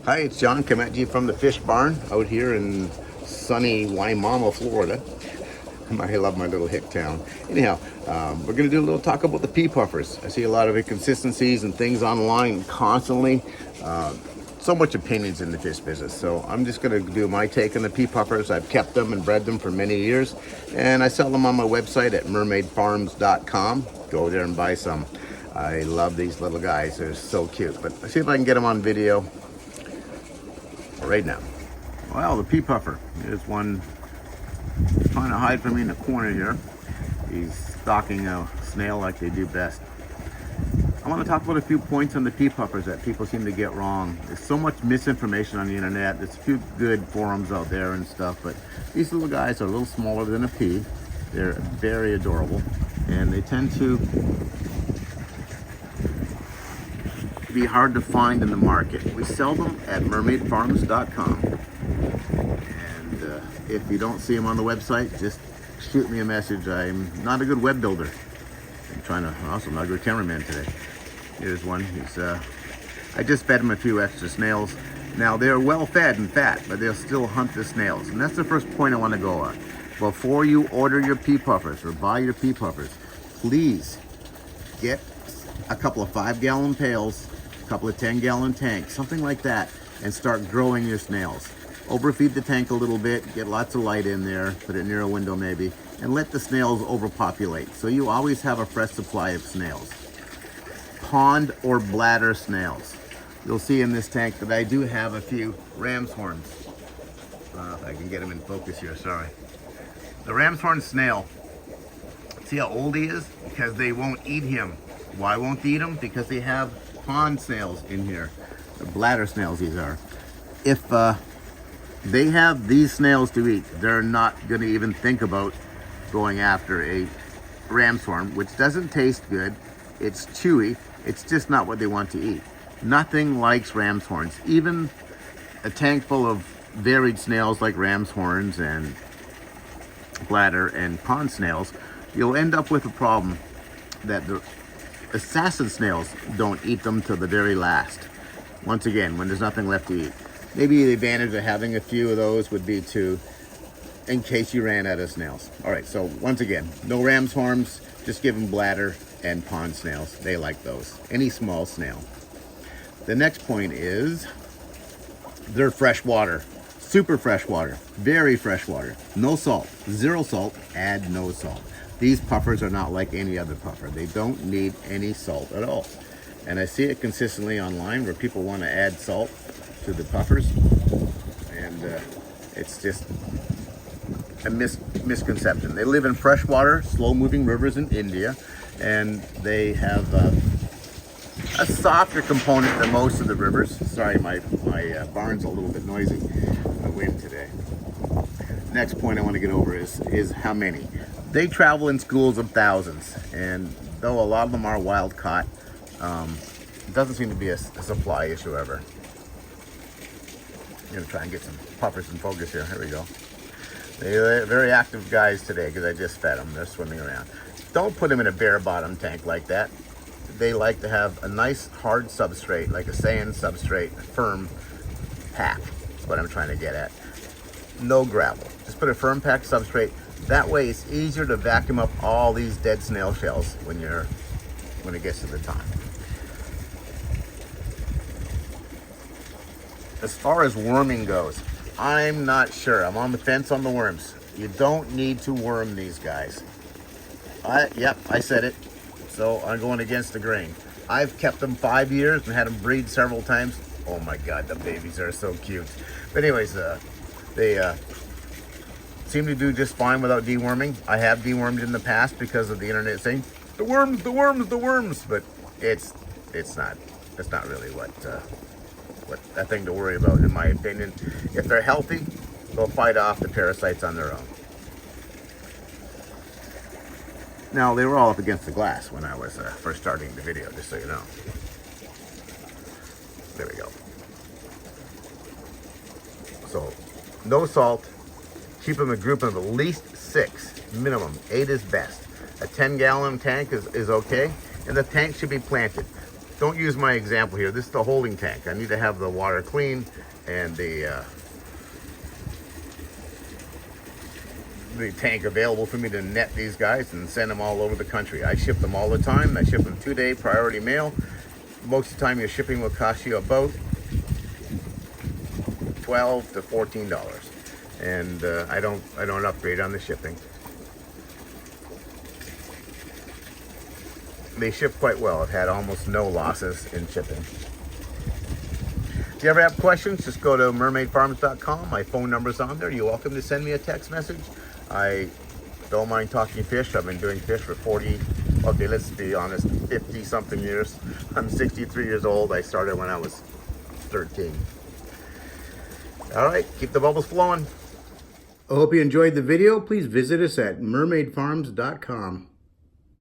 Hi, it's John coming at you from the fish barn out here in sunny Wimauma, Florida. I love my little hick town. Anyhow, we're going to do a little talk about the pea puffers. I see a lot of inconsistencies and things online constantly. So much opinions in the fish business. So I'm just going to do my take on the pea puffers. I've kept them and bred them for many years. And I sell them on my website at mermaidfarms.com. Go there and buy some. I love these little guys. They're so cute. But let's see if I can get them on video right now. Well, the pea puffer. Here's one trying to hide from me in the corner here. He's stalking a snail like they do best. I want to talk about a few points on the pea puffers that people seem to get wrong. There's so much misinformation on the internet. There's a few good forums out there and stuff, but these little guys are a little smaller than a pea. They're very adorable, and they tend to be hard to find in the market. We sell them at mermaidfarms.com, and if you don't see them on the website, just shoot me a message. I'm not a good web builder. I'm trying to, also not a good cameraman today. Here's one. I just fed him a few extra snails. Now they're well fed and fat, but they'll still hunt the snails, and that's the first point I want to go on. Before you order your pea puffers or buy your pea puffers, please get a couple of 5-gallon pails, a couple of 10-gallon tanks, something like that, and start growing your snails. Overfeed the tank a little bit, get lots of light in there, put it near a window maybe, and let the snails overpopulate. So you always have a fresh supply of snails. Pond or bladder snails. You'll see in this tank that I do have a few ram's horns. If I can get them in focus here, sorry. The ram's horn snail, see how old he is? Because they won't eat him. Why won't they eat him? Because they have pond snails in here. The bladder snails these are. If they have these snails to eat, they're not going to even think about going after a ram's horn, which doesn't taste good. It's chewy. It's just not what they want to eat. Nothing likes ram's horns. Even a tank full of varied snails like ram's horns and bladder and pond snails, you'll end up with a problem that the assassin snails don't eat them till the very last. Once again, when there's nothing left to eat. Maybe the advantage of having a few of those would be to, in case you ran out of snails. All right, so once again, no ram's horns, just give them bladder and pond snails. They like those. Any small snail. The next point is they're fresh water. Super fresh water. Very fresh water. No salt. Zero salt. Add no salt. These puffers are not like any other puffer. They don't need any salt at all. And I see it consistently online where people want to add salt to the puffers. And it's just a misconception. They live in freshwater, slow-moving rivers in India, and they have a softer component than most of the rivers. Sorry, my barn's a little bit noisy. The wind today. Next point I want to get over is how many. They travel in schools of thousands, and though a lot of them are wild caught, it doesn't seem to be a supply issue ever. I'm gonna try and get some puffers in focus here. Here we go. They're very active guys today because I just fed them. They're swimming around. Don't put them in a bare bottom tank like that. They like to have a nice hard substrate, like a sand substrate, a firm pack. That's what I'm trying to get at. No gravel. Just put a firm pack substrate. That way it's easier to vacuum up all these dead snail shells when it gets to the time. As far as worming goes, I'm not sure. I'm on the fence on the worms. You don't need to worm these guys. Yep, I said it. So I'm going against the grain. I've kept them 5 years and had them breed several times. Oh my God, the babies are so cute. But anyways, they seem to do just fine without deworming. I have dewormed in the past because of the internet saying, the worms, the worms, the worms. But it's not really what a thing to worry about, in my opinion. If they're healthy, they'll fight off the parasites on their own. Now, they were all up against the glass when I was first starting the video, just so you know. There we go. So, no salt. Keep them in a group of at least 6, minimum. 8 is best. A 10-gallon tank is okay, and the tank should be planted. don't use my example here. This is the holding tank. I need to have the water clean and the tank available for me to net these guys and send them all over the country. I ship them all the time. I ship them 2-day priority mail. Most of the time your shipping will cost you about $12 to $14. And I don't upgrade on the shipping. They ship quite well. I've had almost no losses in shipping. If you ever have questions, just go to mermaidfarms.com. My phone number's on there. You're welcome to send me a text message. I don't mind talking fish. I've been doing fish for 40, okay, let's be honest, 50 something years. I'm 63 years old. I started when I was 13. All right, keep the bubbles flowing. I hope you enjoyed the video. Please visit us at mermaidfarms.com.